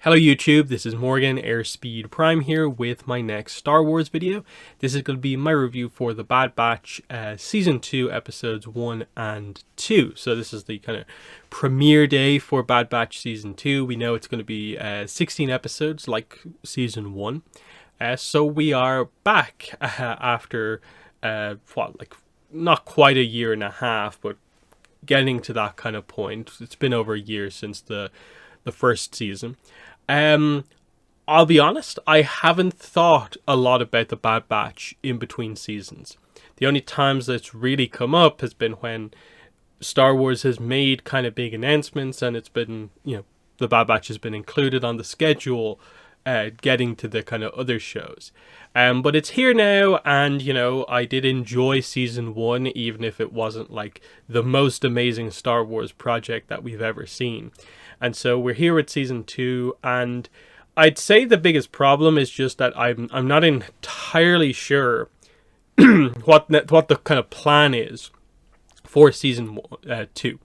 Hello YouTube, this is Morgan Airspeed Prime here with my next Star Wars video. This is going to be my review for The Bad Batch Season 2 Episodes 1 and 2. So this is the kind of premiere day for Bad Batch Season 2. We know it's going to be 16 episodes like Season 1. So we are back after, not quite a year and a half, but getting to that kind of point. It's been over a year since the first season. I'll be honest, I haven't thought a lot about the Bad Batch in between seasons. The only times that's really come up has been when Star Wars has made kind of big announcements and it's been, the Bad Batch has been included on the schedule, getting to the kind of other shows. But it's here now, and, I did enjoy Season 1, even if it wasn't like the most amazing Star Wars project that we've ever seen. And so we're here with Season 2, and I'd say the biggest problem is just that I'm not entirely sure what the kind of plan is for Season 2.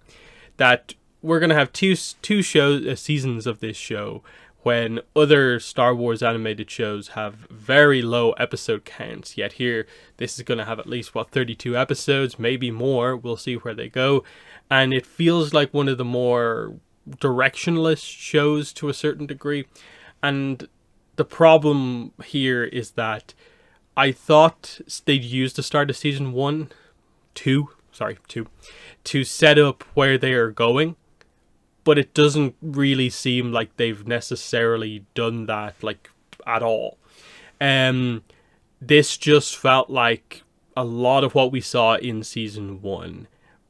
That we're going to have two seasons of this show, when other Star Wars animated shows have very low episode counts. Yet here, this is going to have at least, 32 episodes, maybe more. We'll see where they go. And it feels like one of the more directionless shows to a certain degree. And the problem here is that I thought they'd use the start of Season 2, to set up where they are going. But it doesn't really seem like they've necessarily done that, at all. This just felt like a lot of what we saw in Season 1,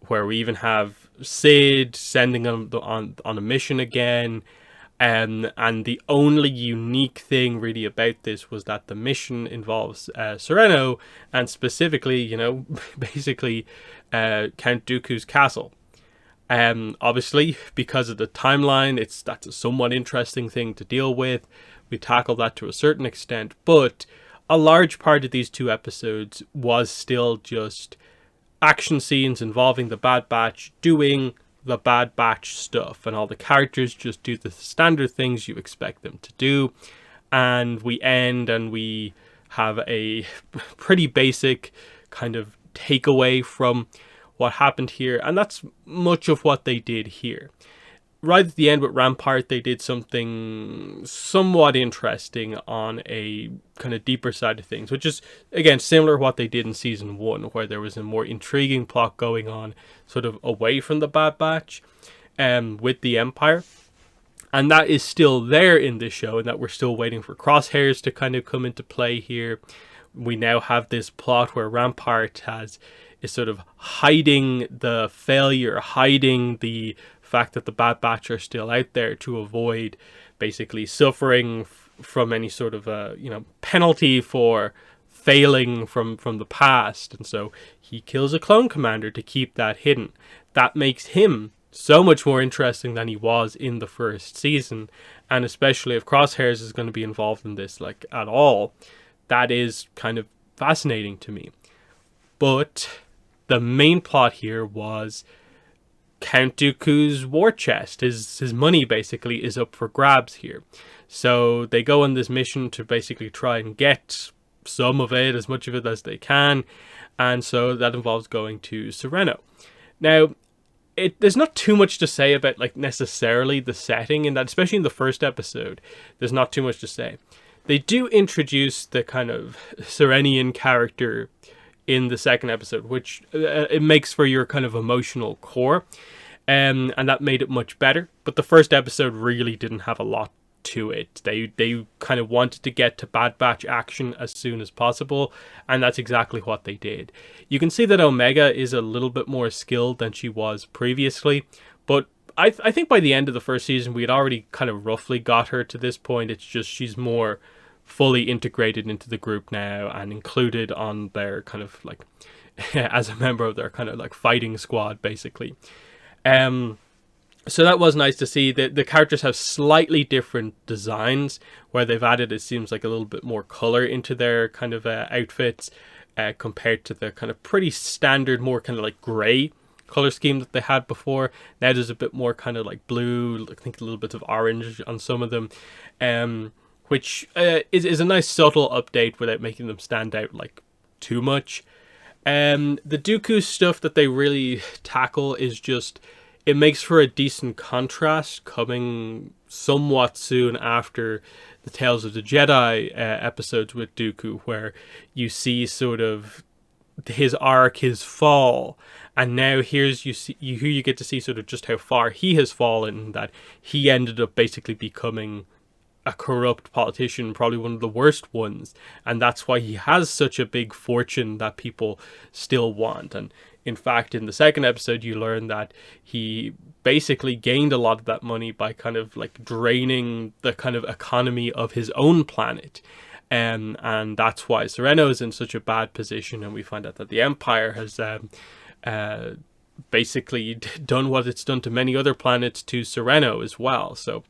where we even have Sid sending them on a mission again. And the only unique thing really about this was that the mission involves Serenno, and specifically, basically Count Dooku's castle. Obviously, because of the timeline, that's a somewhat interesting thing to deal with. We tackled that to a certain extent, but a large part of these two episodes was still just action scenes involving the Bad Batch doing the Bad Batch stuff, and all the characters just do the standard things you expect them to do. And we end and we have a pretty basic kind of takeaway from what happened here, and that's much of what they did here. Right at the end with Rampart, they did something somewhat interesting on a kind of deeper side of things, which is, again, similar to what they did in Season 1, where there was a more intriguing plot going on sort of away from the Bad Batch with the Empire. And that is still there in this show, and that we're still waiting for Crosshairs to kind of come into play here. We now have this plot where Rampart is sort of hiding the failure, hiding the fact that the Bad Batch are still out there to avoid basically suffering from any sort of penalty for failing from the past. And so he kills a clone commander to keep that hidden. That makes him so much more interesting than he was in the first season. And especially if Crosshairs is going to be involved in this at all, that is kind of fascinating to me. But the main plot here was Count Dooku's war chest. His money basically is up for grabs here. So they go on this mission to basically try and get some of it, as much of it as they can. And so that involves going to Serenno. Now, there's not too much to say about necessarily the setting in that, especially in the first episode. There's not too much to say. They do introduce the kind of Serenian character in the second episode, which it makes for your kind of emotional core, and that made it much better. But the first episode really didn't have a lot to it. They kind of wanted to get to Bad Batch action as soon as possible, and that's exactly what they did. You can see that Omega is a little bit more skilled than she was previously, but I think by the end of the first season we had already kind of roughly got her to this point. It's just she's more fully integrated into the group now and included on their kind of as a member of their kind of fighting squad basically. So that was nice to see. The characters have slightly different designs, where they've added, it seems like, a little bit more color into their kind of outfits compared to the kind of pretty standard, more kind of gray color scheme that they had before. Now there's a bit more kind of like blue, I think a little bit of orange on some of them, which is a nice subtle update without making them stand out like too much. The Dooku stuff that they really tackle is just, it makes for a decent contrast coming somewhat soon after the Tales of the Jedi episodes with Dooku, where you see sort of his arc, his fall, and now you get to see sort of just how far he has fallen, that he ended up basically becoming a corrupt politician, probably one of the worst ones, and that's why he has such a big fortune that people still want. And in fact, in the second episode, you learn that he basically gained a lot of that money by kind of like draining the kind of economy of his own planet. And that's why Serenno is in such a bad position, and we find out that the Empire has basically done what it's done to many other planets to Serenno as well. So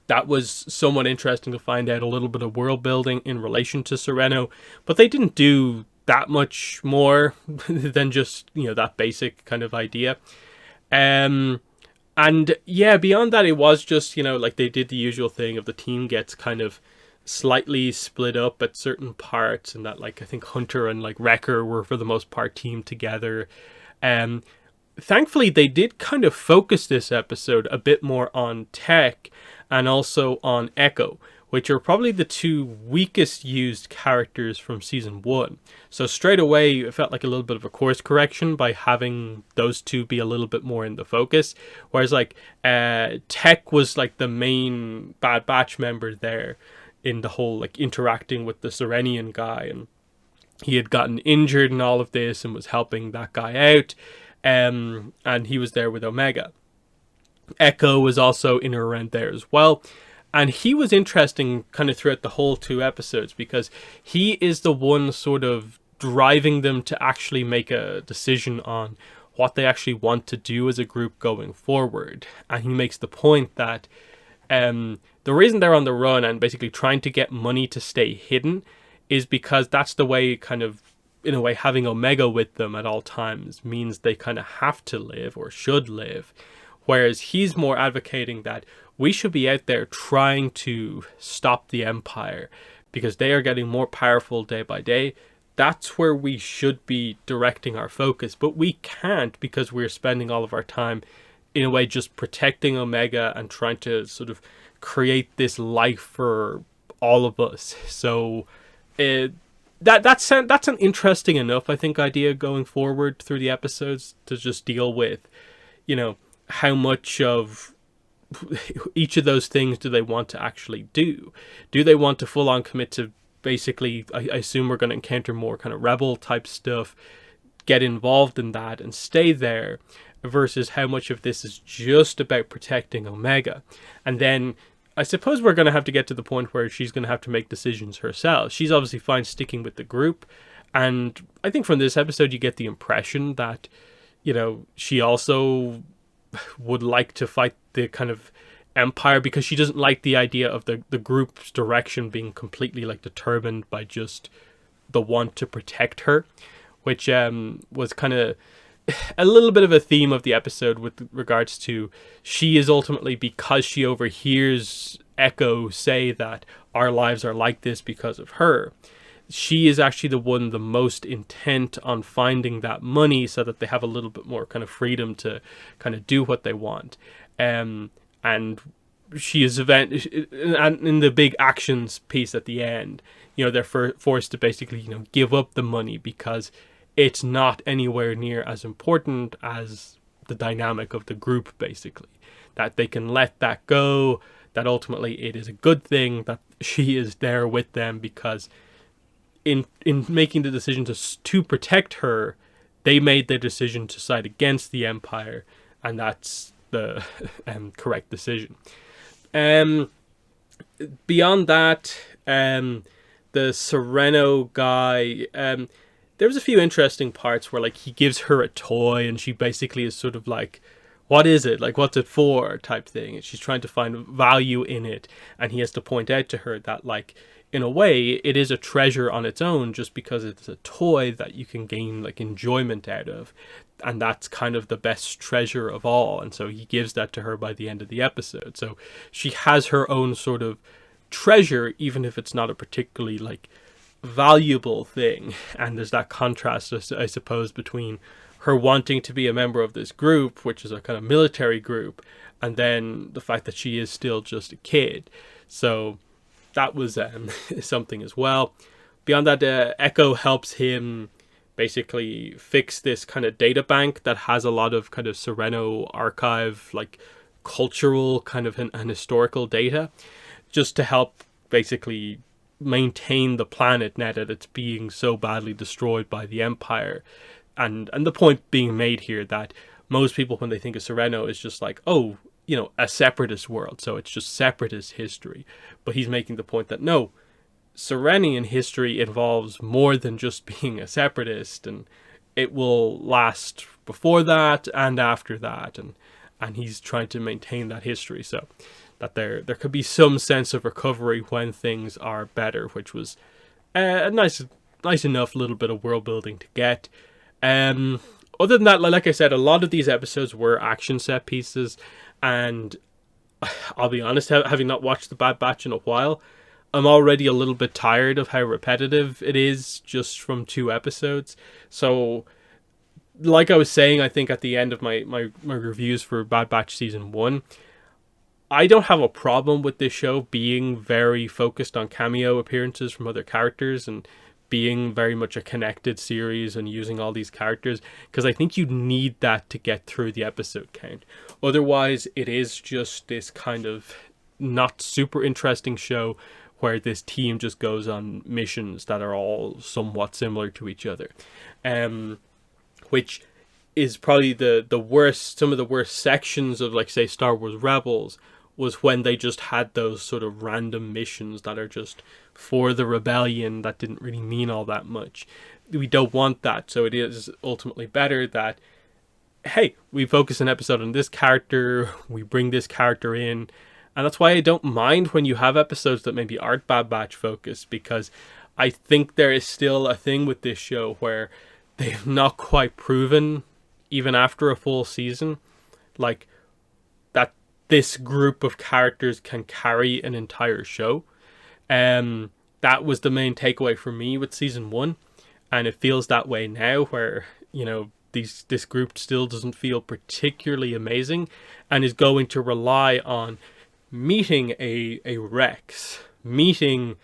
that was somewhat interesting to find out, a little bit of world building in relation to Serenno, but they didn't do that much more than just, you know, that basic kind of idea. And yeah, beyond that, it was just, you know, like they did the usual thing of the team gets kind of slightly split up at certain parts, and that, like, I think Hunter and like Wrecker were for the most part teamed together. Thankfully, they did kind of focus this episode a bit more on Tech and also on Echo, which are probably the two weakest used characters from season 1. So straight away, it felt like a little bit of a course correction by having those two be a little bit more in the focus. Whereas like Tech was like the main Bad Batch member there in the whole like interacting with the Serenian guy, and he had gotten injured in all of this and was helping that guy out. And he was there with Omega. Echo was also in or around there as well. And he was interesting kind of throughout the whole 2 episodes, because he is the one sort of driving them to actually make a decision on what they actually want to do as a group going forward. And he makes the point that the reason they're on the run and basically trying to get money to stay hidden is because that's the way, kind of, in a way, having Omega with them at all times means they kind of have to live or should live. Whereas he's more advocating that we should be out there trying to stop the Empire because they are getting more powerful day by day. That's where we should be directing our focus, but we can't because we're spending all of our time in a way just protecting Omega and trying to sort of create this life for all of us. So that's an interesting enough, I think, idea going forward through the episodes to just deal with, you know, how much of each of those things do they want to actually do? Do they want to full on commit to basically, I assume we're going to encounter more kind of rebel type stuff, get involved in that and stay there, versus how much of this is just about protecting Omega? And then I suppose we're going to have to get to the point where she's going to have to make decisions herself. She's obviously fine sticking with the group, and I think from this episode you get the impression that, you know, she also would like to fight the kind of Empire because she doesn't like the idea of the group's direction being completely like determined by just the want to protect her, which was kind of a little bit of a theme of the episode with regards to, she is ultimately, because she overhears Echo say that our lives are like this because of her, she is actually the one the most intent on finding that money so that they have a little bit more kind of freedom to kind of do what they want. And she is in the big actions piece at the end, you know, they're forced to basically, you know, give up the money because it's not anywhere near as important as the dynamic of the group, basically. That they can let that go, that ultimately it is a good thing that she is there with them, because in making the decision to protect her, they made the decision to side against the Empire, and that's the correct decision. Beyond that, the Serenno guy, there was a few interesting parts where, like, he gives her a toy and she basically is sort of like, what is it? Like, what's it for? Type thing. And she's trying to find value in it. And he has to point out to her that, like, in a way, it is a treasure on its own just because it's a toy that you can gain like enjoyment out of. And that's kind of the best treasure of all. And so he gives that to her by the end of the episode. So she has her own sort of treasure, even if it's not a particularly like valuable thing. And there's that contrast, I suppose, between her wanting to be a member of this group, which is a kind of military group, and then the fact that she is still just a kid. So that was something as well. Beyond that, Echo helps him basically fix this kind of data bank that has a lot of kind of Sereno archive, like cultural kind of and historical data, just to help basically maintain the planet now that it's being so badly destroyed by the Empire. And the point being made here that most people, when they think of Sereno, is just like, oh, you know, a separatist world, so it's just separatist history. But he's making the point that no, Serenian history involves more than just being a separatist, and it will last before that and after that, and he's trying to maintain that history so that there could be some sense of recovery when things are better, which was a nice enough little bit of world building to get. Other than that, like I said, a lot of these episodes were action set pieces, and I'll be honest, having not watched The Bad Batch in a while, I'm already a little bit tired of how repetitive it is just from 2 episodes. So, like I was saying, I think at the end of my reviews for Bad Batch Season 1, I don't have a problem with this show being very focused on cameo appearances from other characters and being very much a connected series and using all these characters, because I think you need that to get through the episode count. Otherwise, it is just this kind of not super interesting show where this team just goes on missions that are all somewhat similar to each other, which is probably the worst. Some of the worst sections of, like, say, Star Wars Rebels was when they just had those sort of random missions that are just for the rebellion that didn't really mean all that much. We don't want that, so it is ultimately better that, hey, we focus an episode on this character, we bring this character in. And that's why I don't mind when you have episodes that maybe aren't Bad Batch focused, because I think there is still a thing with this show where they've not quite proven, even after a full season, like, that this group of characters can carry an entire show. That was the main takeaway for me with Season 1, and it feels that way now, where, you know, this group still doesn't feel particularly amazing and is going to rely on meeting a Rex, meeting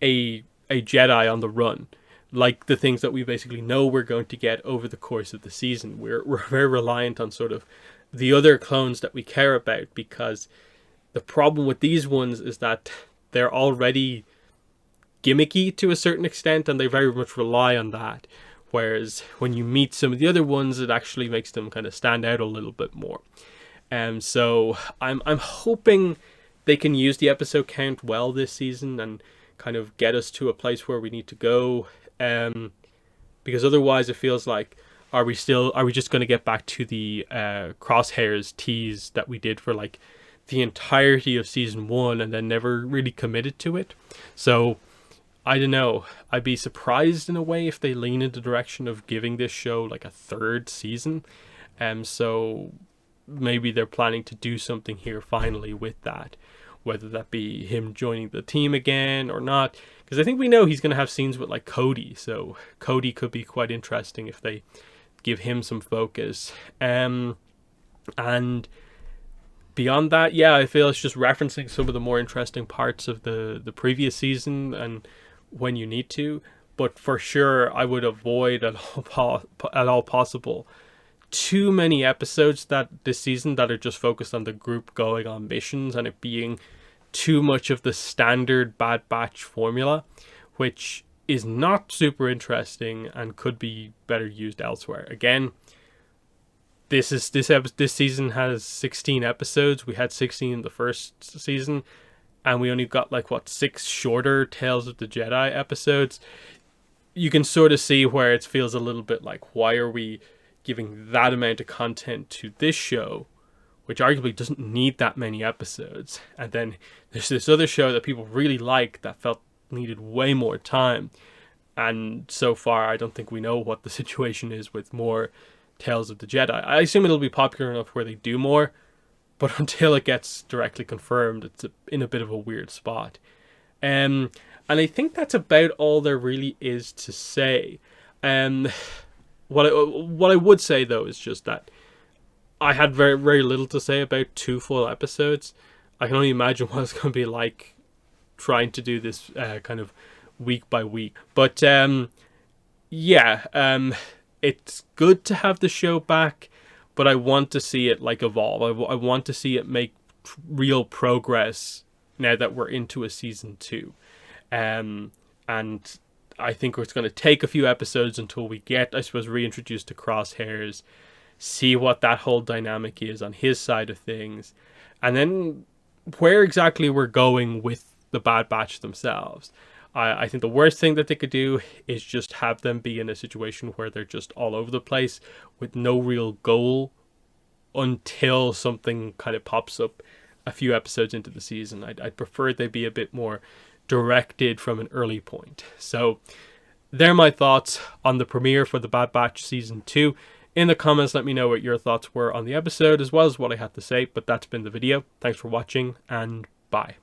a Jedi on the run, like the things that we basically know we're going to get over the course of the season. We're very reliant on sort of the other clones that we care about, because the problem with these ones is that they're already gimmicky to a certain extent, and they very much rely on that. Whereas when you meet some of the other ones, it actually makes them kind of stand out a little bit more. So I'm hoping they can use the episode count well this season and kind of get us to a place where we need to go. Because otherwise it feels like, are we just going to get back to the Crosshairs tease that we did for like the entirety of Season 1 and then never really committed to it? So I don't know. I'd be surprised in a way if they lean in the direction of giving this show like a 3rd season. So maybe they're planning to do something here finally with that, whether that be him joining the team again or not, because I think we know he's going to have scenes with like Cody, so Cody could be quite interesting if they give him some focus. And beyond that, yeah, I feel it's just referencing some of the more interesting parts of the previous season and when you need to, but for sure I would avoid at all possible too many episodes that this season that are just focused on the group going on missions and it being too much of the standard Bad Batch formula, which is not super interesting and could be better used elsewhere. Again, this season has 16 episodes. We had 16 in the first season, and we only got 6 shorter Tales of the Jedi episodes. You can sort of see where it feels a little bit like, why are we giving that amount of content to this show, which arguably doesn't need that many episodes? And then there's this other show that people really like that felt needed way more time. And so far, I don't think we know what the situation is with more Tales of the Jedi. I assume it'll be popular enough where they do more, but until it gets directly confirmed, it's in a bit of a weird spot. And I think that's about all there really is to say. What I would say though is just that I had very, very little to say about 2 full episodes. I can only imagine what it's going to be like trying to do this kind of week by week. But it's good to have the show back, but I want to see it like evolve. I want to see it make real progress now that we're into a season 2. And I think it's going to take a few episodes until we get, I suppose, reintroduced to Crosshairs, see what that whole dynamic is on his side of things, and then where exactly we're going with the Bad Batch themselves. I think the worst thing that they could do is just have them be in a situation where they're just all over the place with no real goal until something kind of pops up a few episodes into the season. I'd prefer they be a bit more directed from an early point. So they're my thoughts on the premiere for the Bad Batch Season 2. In the comments, let me know what your thoughts were on the episode, as well as what I had to say. But that's been the video. Thanks for watching, and bye.